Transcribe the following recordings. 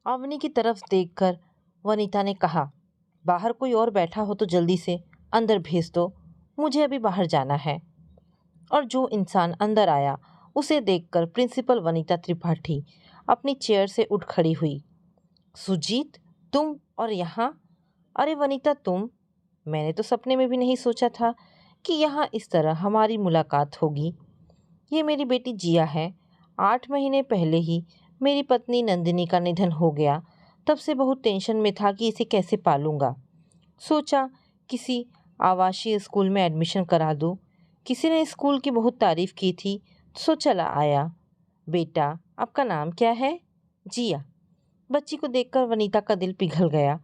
अवनी की तरफ देखकर वनीता ने कहा, बाहर कोई और बैठा हो तो जल्दी से अंदर भेज दो, मुझे अभी बाहर जाना है। और जो इंसान अंदर आया उसे देखकर प्रिंसिपल वनीता त्रिपाठी अपनी चेयर से उठ खड़ी हुई। सुजीत, तुम और यहाँ? अरे वनीता, तुम? मैंने तो सपने में भी नहीं सोचा था कि यहाँ इस तरह हमारी मुलाकात होगी। ये मेरी बेटी जिया है। 8 महीने पहले ही मेरी पत्नी नंदिनी का निधन हो गया। तब से बहुत टेंशन में था कि इसे कैसे पालूंगा। सोचा किसी आवासीय स्कूल में एडमिशन करा दूं। किसी ने स्कूल की बहुत तारीफ की थी, सो चला आया। बेटा, आपका नाम क्या है? जिया। बच्ची को देखकर वनीता का दिल पिघल गया।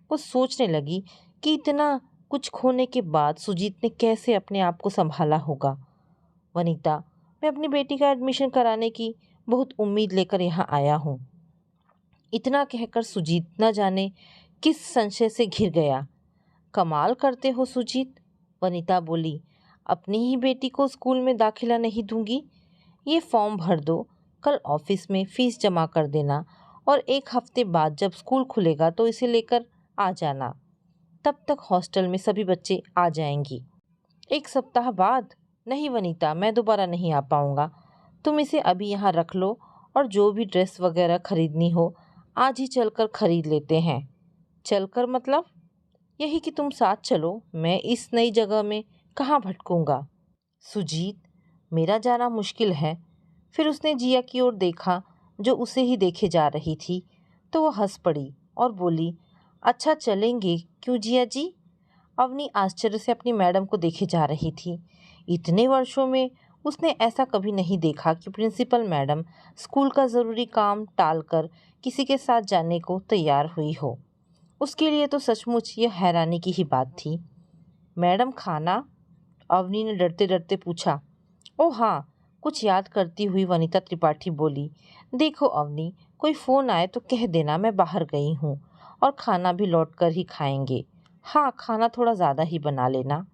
वो सोचने लगी कि इतना कुछ खोने के बाद सुजीत ने कैसे अपने आप को संभाला होगा। वनीता, मैं अपनी बेटी का एडमिशन कराने की बहुत उम्मीद लेकर यहाँ आया हूँ। इतना कहकर सुजीत न जाने किस संशय से घिर गया। कमाल करते हो सुजीत, वनीता बोली। अपनी ही बेटी को स्कूल में दाखिला नहीं दूंगी। ये फॉर्म भर दो, कल ऑफिस में फीस जमा कर देना और 1 हफ्ते बाद जब स्कूल खुलेगा तो इसे लेकर आ जाना। तब तक हॉस्टल में सभी बच्चे आ जाएंगी। 1 सप्ताह बाद? नहीं वनीता, मैं दोबारा नहीं आ पाऊँगा। तुम इसे अभी यहाँ रख लो और जो भी ड्रेस वगैरह खरीदनी हो आज ही चलकर खरीद लेते हैं। चलकर मतलब? यही कि तुम साथ चलो, मैं इस नई जगह में कहाँ भटकूंगा। सुजीत, मेरा जाना मुश्किल है। फिर उसने जिया की ओर देखा जो उसे ही देखे जा रही थी, तो वो हंस पड़ी और बोली, अच्छा चलेंगे क्यों जिया जी? अवनी आश्चर्य से अपनी मैडम को देखे जा रही थी। इतने वर्षों में उसने ऐसा कभी नहीं देखा कि प्रिंसिपल मैडम स्कूल का ज़रूरी काम टालकर किसी के साथ जाने को तैयार हुई हो। उसके लिए तो सचमुच यह हैरानी की ही बात थी। मैडम, खाना? अवनी ने डरते डरते पूछा। ओ हाँ, कुछ याद करती हुई वनीता त्रिपाठी बोली, देखो अवनी, कोई फ़ोन आए तो कह देना मैं बाहर गई हूँ और खाना भी लौट कर ही खाएंगे। हाँ, खाना थोड़ा ज़्यादा ही बना लेना।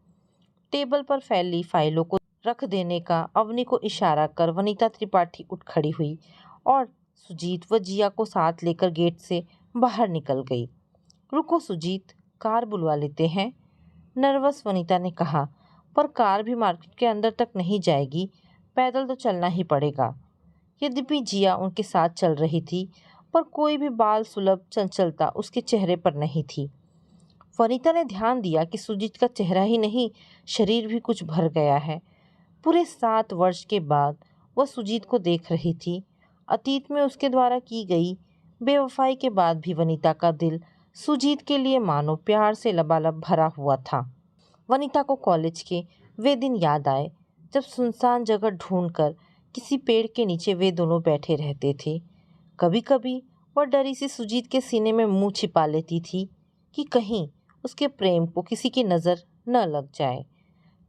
टेबल पर फैली फाइलों को रख देने का अवनी को इशारा कर वनीता त्रिपाठी उठ खड़ी हुई और सुजीत व जिया को साथ लेकर गेट से बाहर निकल गई। रुको सुजीत, कार बुलवा लेते हैं, नर्वस वनीता ने कहा। पर कार भी मार्केट के अंदर तक नहीं जाएगी, पैदल तो चलना ही पड़ेगा। यद्यपि जिया उनके साथ चल रही थी, पर कोई भी बाल सुलभ चंचलता उसके चेहरे पर नहीं थी। वनीता ने ध्यान दिया कि सुजीत का चेहरा ही नहीं, शरीर भी कुछ भर गया है। पूरे 7 वर्ष के बाद वह सुजीत को देख रही थी। अतीत में उसके द्वारा की गई बेवफाई के बाद भी वनीता का दिल सुजीत के लिए मानो प्यार से लबालब भरा हुआ था। वनीता को कॉलेज के वे दिन याद आए जब सुनसान जगह ढूंढकर किसी पेड़ के नीचे वे दोनों बैठे रहते थे। कभी कभी वह डरी सी सुजीत के सीने में मुंह छिपा लेती थी कि कहीं उसके प्रेम को किसी की नज़र न लग जाए।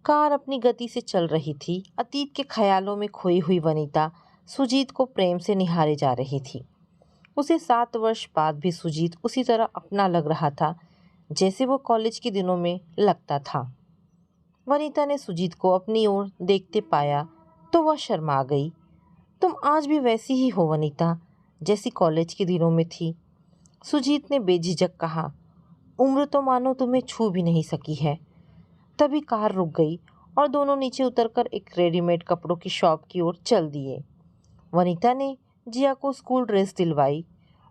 कार अपनी गति से चल रही थी। अतीत के ख्यालों में खोई हुई वनीता सुजीत को प्रेम से निहारे जा रही थी। उसे 7 वर्ष बाद भी सुजीत उसी तरह अपना लग रहा था जैसे वो कॉलेज के दिनों में लगता था। वनीता ने सुजीत को अपनी ओर देखते पाया तो वह शर्मा गई। तुम आज भी वैसी ही हो वनीता, जैसी कॉलेज के दिनों में थी, सुजीत ने बेझिझक कहा। उम्र तो मानो तुम्हें छू भी नहीं सकी है। तभी कार रुक गई और दोनों नीचे उतरकर एक रेडीमेड कपड़ों की शॉप की ओर चल दिए। वनीता ने जिया को स्कूल ड्रेस दिलवाई।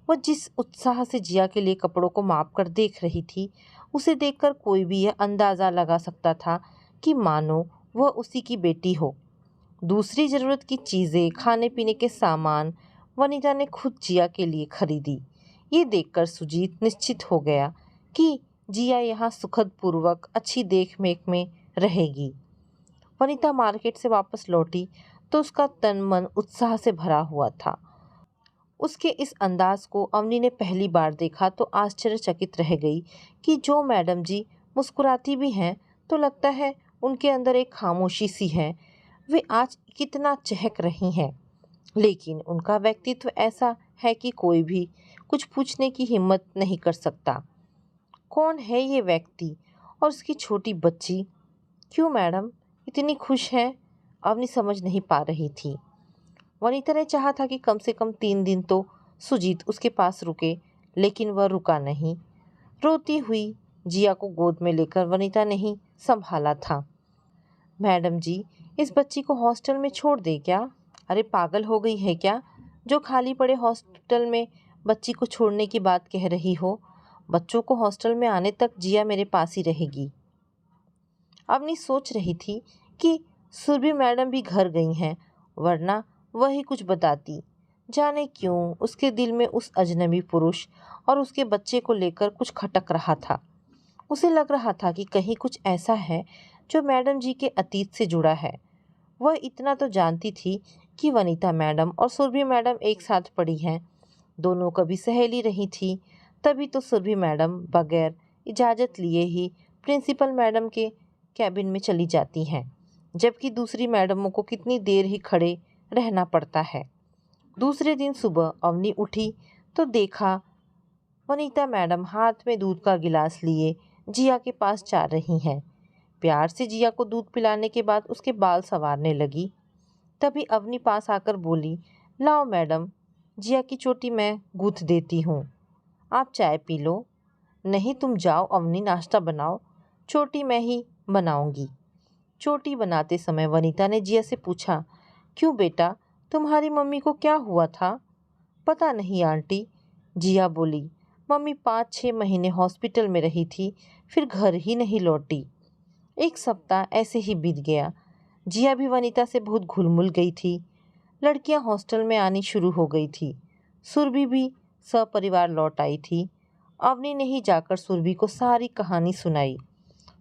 वह जिस उत्साह से जिया के लिए कपड़ों को माप कर देख रही थी, उसे देखकर कोई भी यह अंदाज़ा लगा सकता था कि मानो वह उसी की बेटी हो। दूसरी ज़रूरत की चीज़ें, खाने पीने के सामान वनीता ने खुद जिया के लिए खरीदी। ये देखकर सुजीत निश्चित हो गया कि जिया यहाँ सुखद पूर्वक अच्छी देख रेख में रहेगी। वनीता मार्केट से वापस लौटी तो उसका तन मन उत्साह से भरा हुआ था। उसके इस अंदाज को अवनी ने पहली बार देखा तो आश्चर्यचकित रह गई कि जो मैडम जी मुस्कुराती भी हैं तो लगता है उनके अंदर एक खामोशी सी है। वे आज कितना चहक रही हैं, लेकिन उनका व्यक्तित्व ऐसा है कि कोई भी कुछ पूछने की हिम्मत नहीं कर सकता। कौन है ये व्यक्ति और उसकी छोटी बच्ची? क्यों मैडम इतनी खुश हैं? अवनी समझ नहीं पा रही थी। वनीता ने चाहा था कि कम से कम 3 दिन तो सुजीत उसके पास रुके, लेकिन वह रुका नहीं। रोती हुई जिया को गोद में लेकर वनीता ने ही संभाला था। मैडम जी, इस बच्ची को हॉस्टल में छोड़ दे क्या? अरे पागल हो गई है क्या, जो खाली पड़े हॉस्टल में बच्ची को छोड़ने की बात कह रही हो? बच्चों को हॉस्टल में आने तक जिया मेरे पास ही रहेगी। अवनी सोच रही थी कि सुरभि मैडम भी घर गई हैं, वरना वही कुछ बताती। जाने क्यों उसके दिल में उस अजनबी पुरुष और उसके बच्चे को लेकर कुछ खटक रहा था। उसे लग रहा था कि कहीं कुछ ऐसा है जो मैडम जी के अतीत से जुड़ा है। वह इतना तो जानती थी कि वनीता मैडम और सुरभि मैडम एक साथ पढ़ी हैं, दोनों कभी सहेली रही थी। तभी तो सुरभि मैडम बगैर इजाज़त लिए ही प्रिंसिपल मैडम के कैबिन में चली जाती हैं, जबकि दूसरी मैडमों को कितनी देर ही खड़े रहना पड़ता है। दूसरे दिन सुबह अवनी उठी तो देखा वनीता मैडम हाथ में दूध का गिलास लिए जिया के पास जा रही हैं। प्यार से जिया को दूध पिलाने के बाद उसके बाल संवारने लगी। तभी अवनी पास आकर बोली, लाओ मैडम, जिया की चोटी मैं गूंथ देती हूँ, आप चाय पी लो। नहीं तुम जाओ अवनी, नाश्ता बनाओ, चोटी मैं ही बनाऊंगी। चोटी बनाते समय वनीता ने जिया से पूछा, क्यों बेटा, तुम्हारी मम्मी को क्या हुआ था? पता नहीं आंटी, जिया बोली। मम्मी 5-6 महीने हॉस्पिटल में रही थी, फिर घर ही नहीं लौटी। एक सप्ताह ऐसे ही बीत गया। जिया भी वनीता से बहुत घुल मिल गई थी। लड़कियां हॉस्टल में आनी शुरू हो गई थी। सुरभि भी सपरिवार लौट आई थी। अवनी ने ही जाकर सुरभि को सारी कहानी सुनाई।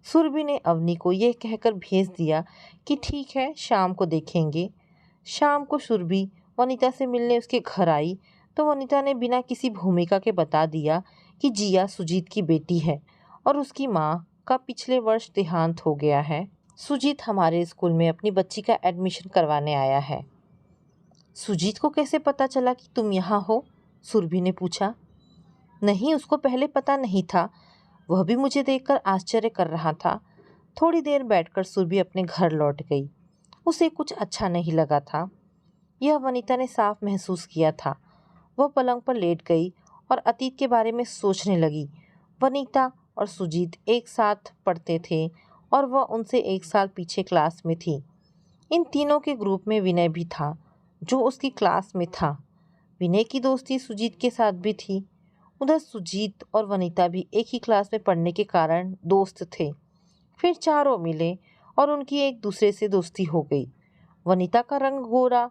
सुरभि ने अवनी को यह कहकर भेज दिया कि ठीक है, शाम को देखेंगे। शाम को सुरभि वनीता से मिलने उसके घर आई तो वनीता ने बिना किसी भूमिका के बता दिया कि जिया सुजीत की बेटी है और उसकी माँ का पिछले वर्ष देहांत हो गया है। सुजीत हमारे स्कूल में अपनी बच्ची का एडमिशन करवाने आया है। सुजीत को कैसे पता चला कि तुम यहाँ हो? सुरभि ने पूछा। नहीं, उसको पहले पता नहीं था, वह भी मुझे देखकर आश्चर्य कर रहा था। थोड़ी देर बैठकर सुरभि अपने घर लौट गई। उसे कुछ अच्छा नहीं लगा था, यह वनीता ने साफ महसूस किया था। वह पलंग पर लेट गई और अतीत के बारे में सोचने लगी। वनीता और सुजीत एक साथ पढ़ते थे और वह उनसे 1 साल पीछे क्लास में थी। इन तीनों के ग्रुप में विनय भी था, जो उसकी क्लास में था। विनय की दोस्ती सुजीत के साथ भी थी। उधर सुजीत और वनीता भी एक ही क्लास में पढ़ने के कारण दोस्त थे। फिर चारों मिले और उनकी एक दूसरे से दोस्ती हो गई। वनीता का रंग गोरा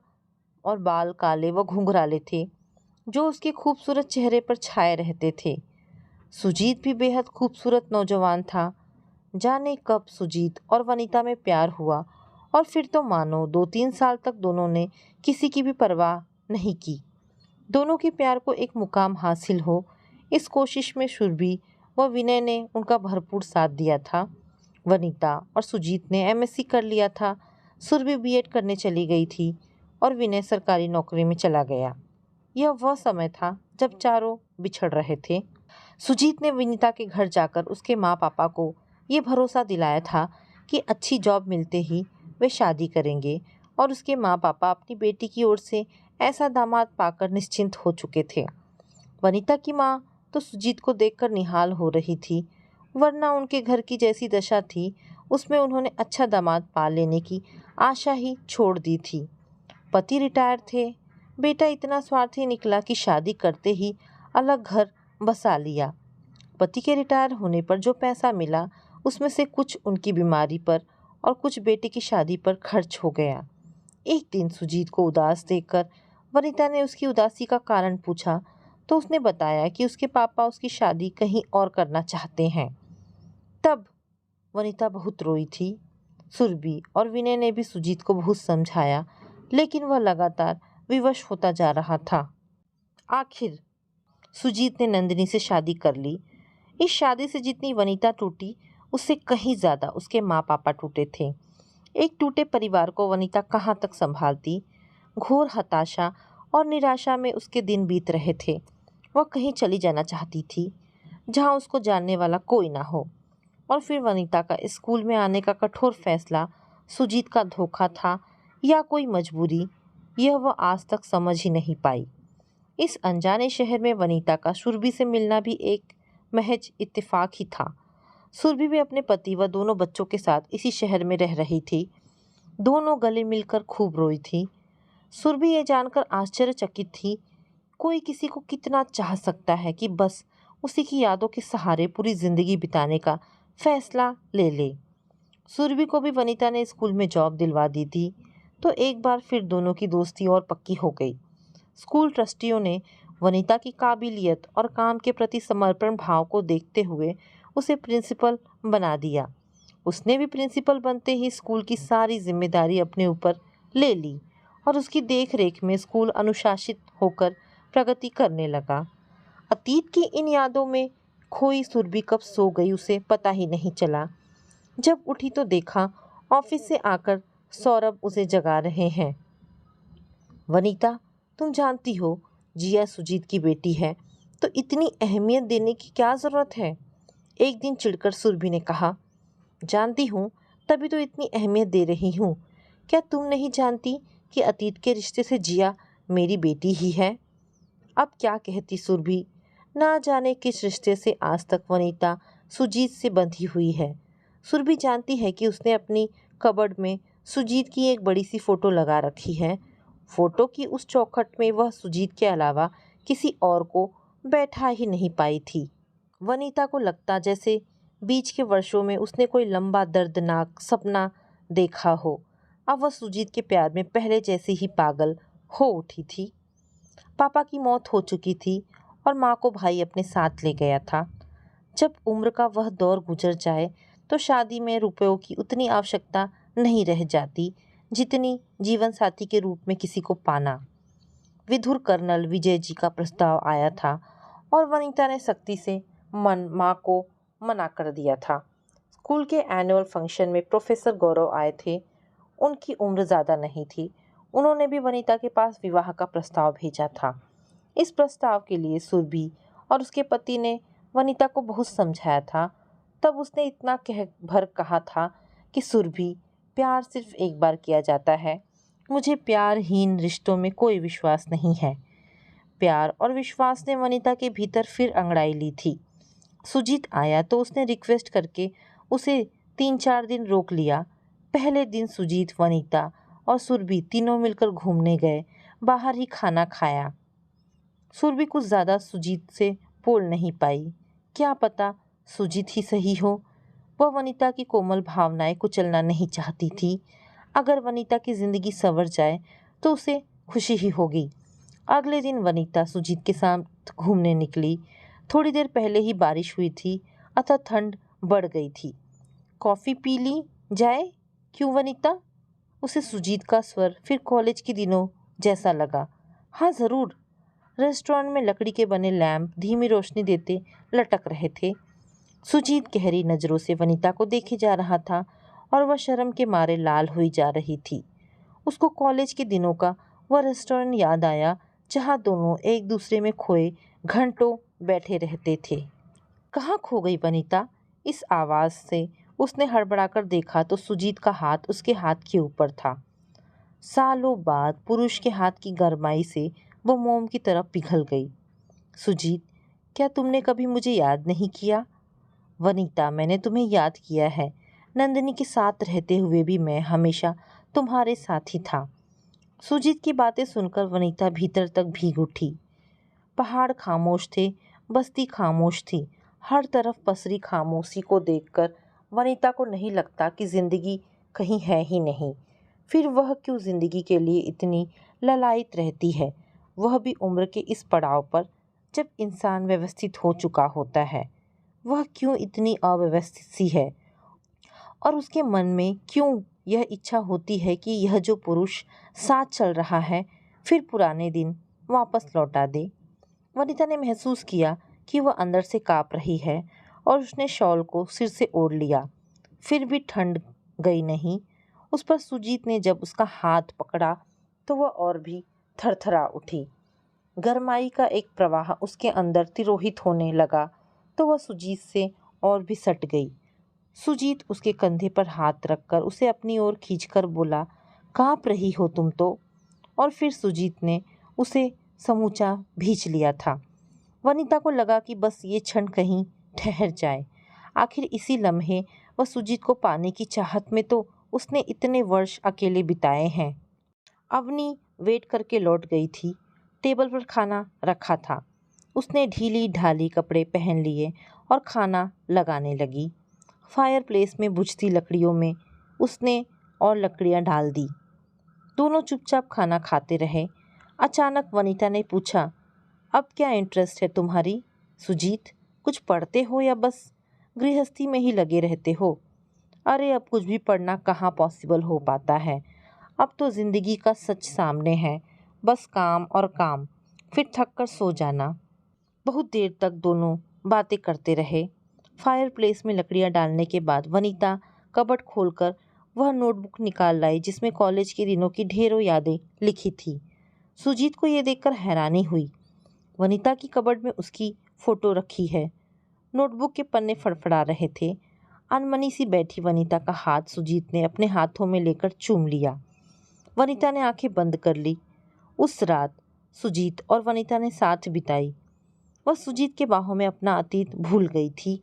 और बाल काले व घुंघराले थे, जो उसके खूबसूरत चेहरे पर छाए रहते थे। सुजीत भी बेहद खूबसूरत नौजवान था। जाने कब सुजीत और वनीता में प्यार हुआ और फिर तो मानो 2-3 साल तक दोनों ने किसी की भी परवाह नहीं की। दोनों के प्यार को एक मुकाम हासिल हो, इस कोशिश में सुरभि व विनय ने उनका भरपूर साथ दिया था। वनीता और सुजीत ने एमएससी कर लिया था। सुरभि बीएड करने चली गई थी और विनय सरकारी नौकरी में चला गया। यह वह समय था जब चारों बिछड़ रहे थे। सुजीत ने विनीता के घर जाकर उसके माँ पापा को ये भरोसा दिलाया था कि अच्छी जॉब मिलते ही वे शादी करेंगे और उसके माँ पापा अपनी बेटी की ओर से ऐसा दामाद पाकर निश्चिंत हो चुके थे। वनीता की माँ तो सुजीत को देखकर निहाल हो रही थी, वरना उनके घर की जैसी दशा थी उसमें उन्होंने अच्छा दामाद पा लेने की आशा ही छोड़ दी थी। पति रिटायर थे, बेटा इतना स्वार्थी निकला कि शादी करते ही अलग घर बसा लिया। पति के रिटायर होने पर जो पैसा मिला उसमें से कुछ उनकी बीमारी पर और कुछ बेटे की शादी पर खर्च हो गया। एक दिन सुजीत को उदास देखकर वनीता ने उसकी उदासी का कारण पूछा तो उसने बताया कि उसके पापा उसकी शादी कहीं और करना चाहते हैं। तब वनीता बहुत रोई थी। सुरभि और विनय ने भी सुजीत को बहुत समझाया, लेकिन वह लगातार विवश होता जा रहा था। आखिर सुजीत ने नंदिनी से शादी कर ली। इस शादी से जितनी वनीता टूटी, उससे कहीं ज़्यादा उसके माँ पापा टूटे थे। एक टूटे परिवार को वनीता कहाँ तक संभालती। घोर हताशा और निराशा में उसके दिन बीत रहे थे। वह कहीं चली जाना चाहती थी जहाँ उसको जानने वाला कोई ना हो। और फिर वनीता का स्कूल में आने का कठोर फैसला सुजीत का धोखा था या कोई मजबूरी, यह वह आज तक समझ ही नहीं पाई। इस अनजाने शहर में वनीता का सुरभि से मिलना भी एक महज इत्तेफाक ही था। सुरभि भी अपने पति व दोनों बच्चों के साथ इसी शहर में रह रही थी। दोनों गले मिलकर खूब रोई थी। सुरभि ये जानकर आश्चर्यचकित थी, कोई किसी को कितना चाह सकता है कि बस उसी की यादों के सहारे पूरी जिंदगी बिताने का फैसला ले ले। सुरभि को भी वनीता ने स्कूल में जॉब दिलवा दी थी, तो एक बार फिर दोनों की दोस्ती और पक्की हो गई। स्कूल ट्रस्टियों ने वनीता की काबिलियत और काम के प्रति समर्पण भाव को देखते हुए उसे प्रिंसिपल बना दिया। उसने भी प्रिंसिपल बनते ही स्कूल की सारी जिम्मेदारी अपने ऊपर ले ली और उसकी देखरेख में स्कूल अनुशासित होकर प्रगति करने लगा। अतीत की इन यादों में खोई सुरभि कब सो गई उसे पता ही नहीं चला। जब उठी तो देखा ऑफिस से आकर सौरभ उसे जगा रहे हैं। वनीता, तुम जानती हो जिया सुजीत की बेटी है, तो इतनी अहमियत देने की क्या ज़रूरत है? एक दिन चिढ़कर सुरभि ने कहा। जानती हूँ, तभी तो इतनी अहमियत दे रही हूँ। क्या तुम नहीं जानती कि अतीत के रिश्ते से जिया मेरी बेटी ही है? अब क्या कहती सुरभि, ना जाने किस रिश्ते से आज तक वनीता सुजीत से बंधी हुई है। सुरभि जानती है कि उसने अपनी कबर्ड में सुजीत की एक बड़ी सी फ़ोटो लगा रखी है। फ़ोटो की उस चौखट में वह सुजीत के अलावा किसी और को बैठा ही नहीं पाई थी। वनीता को लगता जैसे बीच के वर्षों में उसने कोई लंबा दर्दनाक सपना देखा हो। अब वह सुजीत के प्यार में पहले जैसी ही पागल हो उठी थी। पापा की मौत हो चुकी थी और माँ को भाई अपने साथ ले गया था। जब उम्र का वह दौर गुजर जाए तो शादी में रुपयों की उतनी आवश्यकता नहीं रह जाती जितनी जीवन साथी के रूप में किसी को पाना। विधुर कर्नल विजय जी का प्रस्ताव आया था और वनीता ने सख्ती से माँ को मना कर दिया था। स्कूल के एनुअल फंक्शन में प्रोफेसर गौरव आए थे। उनकी उम्र ज़्यादा नहीं थी। उन्होंने भी वनीता के पास विवाह का प्रस्ताव भेजा था। इस प्रस्ताव के लिए सुरभि और उसके पति ने वनीता को बहुत समझाया था। तब उसने इतना कह भर कहा था कि सुरभि, प्यार सिर्फ एक बार किया जाता है। मुझे प्यारहीन रिश्तों में कोई विश्वास नहीं है। प्यार और विश्वास ने वनीता के भीतर फिर अंगड़ाई ली थी। सुजीत आया तो उसने रिक्वेस्ट करके उसे 3-4 दिन रोक लिया। पहले दिन सुजीत, वनीता और सुरभि तीनों मिलकर घूमने गए। बाहर ही खाना खाया। सुरभि कुछ ज़्यादा सुजीत से बोल नहीं पाई। क्या पता सुजीत ही सही हो। वह वनीता की कोमल भावनाएं कुचलना नहीं चाहती थी। अगर वनीता की ज़िंदगी संवर जाए तो उसे खुशी ही होगी। अगले दिन वनीता सुजीत के साथ घूमने निकली। थोड़ी देर पहले ही बारिश हुई थी अतः ठंड बढ़ गई थी। कॉफ़ी पी ली जाए क्यों वनीता? उसे सुजीत का स्वर फिर कॉलेज के दिनों जैसा लगा। हाँ ज़रूर। रेस्टोरेंट में लकड़ी के बने लैंप धीमी रोशनी देते लटक रहे थे। सुजीत गहरी नज़रों से वनीता को देखे जा रहा था और वह शर्म के मारे लाल हुई जा रही थी। उसको कॉलेज के दिनों का वह रेस्टोरेंट याद आया जहाँ दोनों एक दूसरे में खोए घंटों बैठे रहते थे। कहाँ खो गई वनीता? इस आवाज़ से उसने हड़बड़ाकर देखा तो सुजीत का हाथ उसके हाथ के ऊपर था। सालों बाद पुरुष के हाथ की गरमाई से वो मोम की तरफ पिघल गई। सुजीत, क्या तुमने कभी मुझे याद नहीं किया? वनीता, मैंने तुम्हें याद किया है। नंदिनी के साथ रहते हुए भी मैं हमेशा तुम्हारे साथ ही था। सुजीत की बातें सुनकर वनीता भीतर तक भीग उठी। पहाड़ खामोश थे, बस्ती खामोश थी। हर तरफ पसरी खामोशी को देखकर वनीता को नहीं लगता कि जिंदगी कहीं है ही नहीं। फिर वह क्यों जिंदगी के लिए इतनी ललायित रहती है, वह भी उम्र के इस पड़ाव पर जब इंसान व्यवस्थित हो चुका होता है। वह क्यों इतनी अव्यवस्थित सी है और उसके मन में क्यों यह इच्छा होती है कि यह जो पुरुष साथ चल रहा है फिर पुराने दिन वापस लौटा दे। वनीता ने महसूस किया कि वह अंदर से काँप रही है और उसने शॉल को सिर से ओढ़ लिया। फिर भी ठंड गई नहीं। उस पर सुजीत ने जब उसका हाथ पकड़ा तो वह और भी थरथरा उठी। गरमाई का एक प्रवाह उसके अंदर तिरोहित होने लगा तो वह सुजीत से और भी सट गई। सुजीत उसके कंधे पर हाथ रखकर उसे अपनी ओर खींचकर बोला, काँप रही हो तुम तो। और फिर सुजीत ने उसे समूचा भींच लिया था। वनिता को लगा कि बस ये क्षण कहीं ठहर जाए। आखिर इसी लम्हे वह सुजीत को पाने की चाहत में तो उसने इतने वर्ष अकेले बिताए हैं। अवनी वेट करके लौट गई थी। टेबल पर खाना रखा था। उसने ढीली ढाली कपड़े पहन लिए और खाना लगाने लगी। फायर प्लेस में बुझती लकड़ियों में उसने और लकड़ियां डाल दी। दोनों चुपचाप खाना खाते रहे। अचानक वनिता ने पूछा, अब क्या इंटरेस्ट है तुम्हारी सुजीत? कुछ पढ़ते हो या बस गृहस्थी में ही लगे रहते हो? अरे अब कुछ भी पढ़ना कहाँ पॉसिबल हो पाता है। अब तो ज़िंदगी का सच सामने है। बस काम और काम, फिर थक कर सो जाना। बहुत देर तक दोनों बातें करते रहे। फायर प्लेस में लकड़ियां डालने के बाद वनीता कबर्ड खोलकर वह नोटबुक निकाल लाई जिसमें कॉलेज के दिनों की ढेरों यादें लिखी थी। सुजीत को यह देखकर हैरानी हुई। वनीता की कबर्ड में उसकी फ़ोटो रखी है। नोटबुक के पन्ने फड़फड़ा रहे थे। अनमनी सी बैठी वनीता का हाथ सुजीत ने अपने हाथों में लेकर चूम लिया। वनीता ने आंखें बंद कर ली। उस रात सुजीत और वनीता ने साथ बिताई। वह सुजीत के बाहों में अपना अतीत भूल गई थी।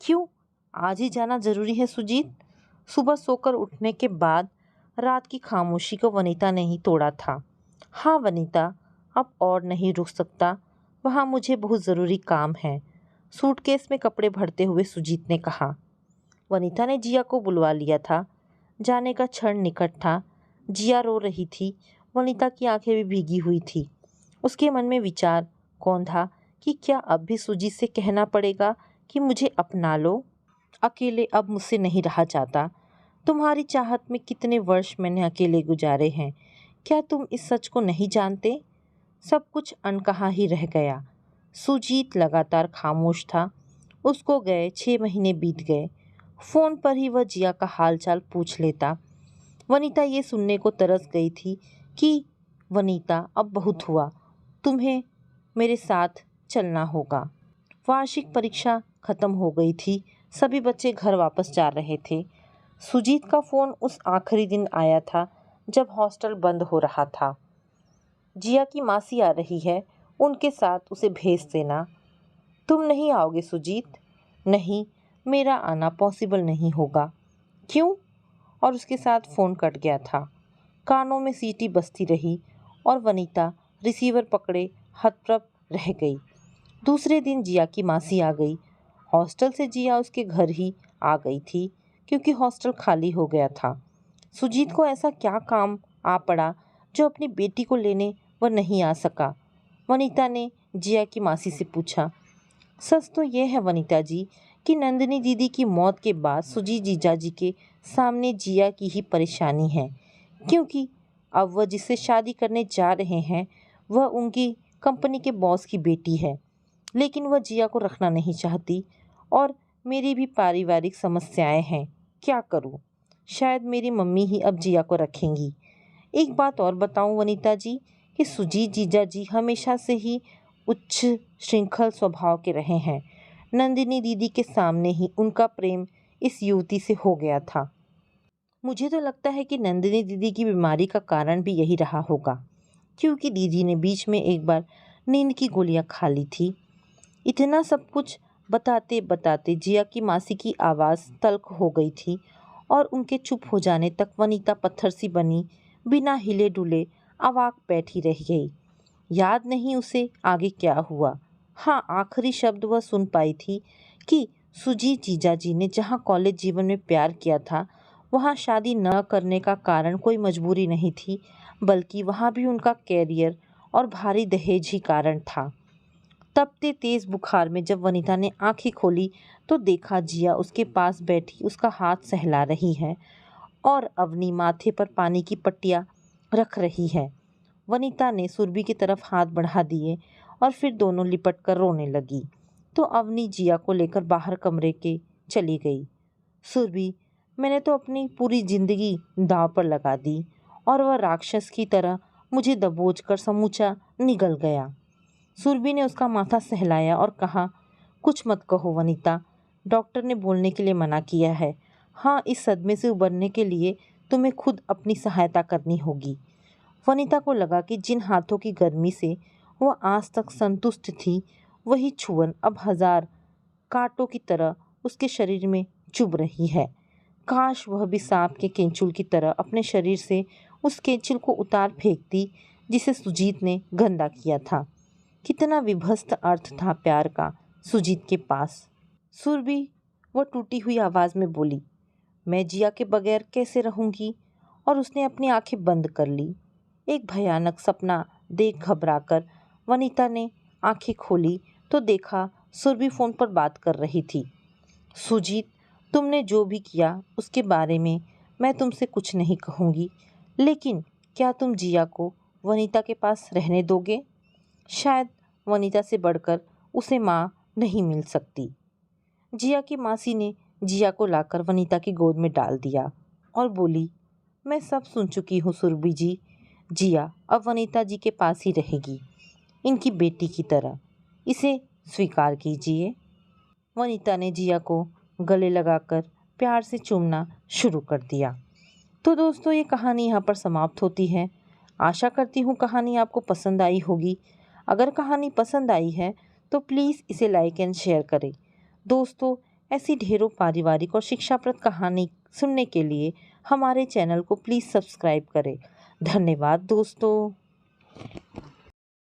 क्यों आज ही जाना ज़रूरी है सुजीत? सुबह सोकर उठने के बाद रात की खामोशी को वनीता ने ही तोड़ा था। हाँ वनीता, अब और नहीं रुक सकता। वहाँ मुझे बहुत ज़रूरी काम है, सूटकेस में कपड़े भरते हुए सुजीत ने कहा। वनीता ने जिया को बुलवा लिया था। जाने का क्षण निकट था। जिया रो रही थी। वनीता की आंखें भी भीगी हुई थी। उसके मन में विचार कौन था कि क्या अब भी सुजीत से कहना पड़ेगा कि मुझे अपना लो? अकेले अब मुझसे नहीं रहा जाता। तुम्हारी चाहत में कितने वर्ष मैंने अकेले गुजारे हैं, क्या तुम इस सच को नहीं जानते? सब कुछ अनकहा ही रह गया। सुजीत लगातार खामोश था। उसको गए 6 महीने बीत गए। फ़ोन पर ही वह जिया का हालचाल पूछ लेता। वनीता ये सुनने को तरस गई थी कि वनीता अब बहुत हुआ, तुम्हें मेरे साथ चलना होगा। वार्षिक परीक्षा खत्म हो गई थी। सभी बच्चे घर वापस जा रहे थे। सुजीत का फ़ोन उस आखिरी दिन आया था जब हॉस्टल बंद हो रहा था। जिया की मासी आ रही है, उनके साथ उसे भेज देना। तुम नहीं आओगे सुजीत? नहीं, मेरा आना पॉसिबल नहीं होगा। क्यों? और उसके साथ फ़ोन कट गया था। कानों में सीटी बजती रही और वनीता रिसीवर पकड़े हतप्रभ रह गई। दूसरे दिन जिया की मासी आ गई। हॉस्टल से जिया उसके घर ही आ गई थी क्योंकि हॉस्टल खाली हो गया था। सुजीत को ऐसा क्या काम आ पड़ा जो अपनी बेटी को लेने वह नहीं आ सका? वनीता ने जिया की मासी से पूछा। सच तो ये है वनीता जी कि नंदिनी दीदी की मौत के बाद सुजीत जीजा जी के सामने जिया की ही परेशानी है, क्योंकि अब वह जिससे शादी करने जा रहे हैं वह उनकी कंपनी के बॉस की बेटी है। लेकिन वह जिया को रखना नहीं चाहती और मेरी भी पारिवारिक समस्याएं हैं। क्या करूं? शायद मेरी मम्मी ही अब जिया को रखेंगी। एक बात और बताऊं वनीता जी कि सुजीत जीजा जी हमेशा से ही उच्च श्रृंखल स्वभाव के रहे हैं। नंदिनी दीदी के सामने ही उनका प्रेम इस युवती से हो गया था। मुझे तो लगता है कि नंदिनी दीदी की बीमारी का कारण भी यही रहा होगा, क्योंकि दीदी ने बीच में एक बार नींद की गोलियां खा ली थी। इतना सब कुछ बताते बताते जिया की मासी की आवाज़ तल्ख हो गई थी और उनके चुप हो जाने तक वनीता पत्थर सी बनी बिना हिले डुले अवाक बैठी रह गई। याद नहीं उसे आगे क्या हुआ। हाँ, आखिरी शब्द वह सुन पाई थी कि सुजीत जीजा जी ने जहाँ कॉलेज जीवन में प्यार किया था वहाँ शादी न करने का कारण कोई मजबूरी नहीं थी, बल्कि वहाँ भी उनका कैरियर और भारी दहेज ही कारण था। तपते तेज बुखार में जब वनीता ने आंखें खोली तो देखा जिया उसके पास बैठी उसका हाथ सहला रही है और अवनी माथे पर पानी की पट्टियां रख रही है। वनीता ने सुरभि की तरफ हाथ बढ़ा दिए और फिर दोनों लिपट कर रोने लगी। तो अवनी जिया को लेकर बाहर कमरे के चली गई। सुरभि, मैंने तो अपनी पूरी जिंदगी दांव पर लगा दी और वह राक्षस की तरह मुझे दबोच कर समूचा निगल गया। सुरभि ने उसका माथा सहलाया और कहा, कुछ मत कहो वनीता, डॉक्टर ने बोलने के लिए मना किया है। हाँ, इस सदमे से उबरने के लिए तुम्हें खुद अपनी सहायता करनी होगी। वनीता को लगा कि जिन हाथों की गर्मी से वह आज तक संतुष्ट थी, वही छुअन अब हजार कांटों की तरह उसके शरीर में चुभ रही है। काश वह भी सांप के केंचुल की तरह अपने शरीर से उस केंचुल को उतार फेंकती जिसे सुजीत ने गंदा किया था। कितना विभत्स अर्थ था प्यार का सुजीत के पास। सुरभि वह टूटी हुई आवाज़ में बोली, मैं जिया के बगैर कैसे रहूंगी? और उसने अपनी आंखें बंद कर ली। एक भयानक सपना देख घबराकर वनीता ने आंखें खोली तो देखा सुरभि फ़ोन पर बात कर रही थी। सुजीत, तुमने जो भी किया उसके बारे में मैं तुमसे कुछ नहीं कहूँगी, लेकिन क्या तुम जिया को वनीता के पास रहने दोगे? शायद वनीता से बढ़कर उसे माँ नहीं मिल सकती। जिया की मासी ने जिया को लाकर वनीता की गोद में डाल दिया और बोली, मैं सब सुन चुकी हूँ सुरभि जी। जिया अब वनीता जी के पास ही रहेगी, इनकी बेटी की तरह। इसे स्वीकार कीजिए। वनीता ने जिया को गले लगाकर प्यार से चूमना शुरू कर दिया। तो दोस्तों, ये कहानी यहाँ पर समाप्त होती है। आशा करती हूँ कहानी आपको पसंद आई होगी। अगर कहानी पसंद आई है तो प्लीज़ इसे लाइक एंड शेयर करें। दोस्तों, ऐसी ढेरों पारिवारिक और शिक्षाप्रद कहानी सुनने के लिए हमारे चैनल को प्लीज़ सब्सक्राइब करें। धन्यवाद दोस्तों।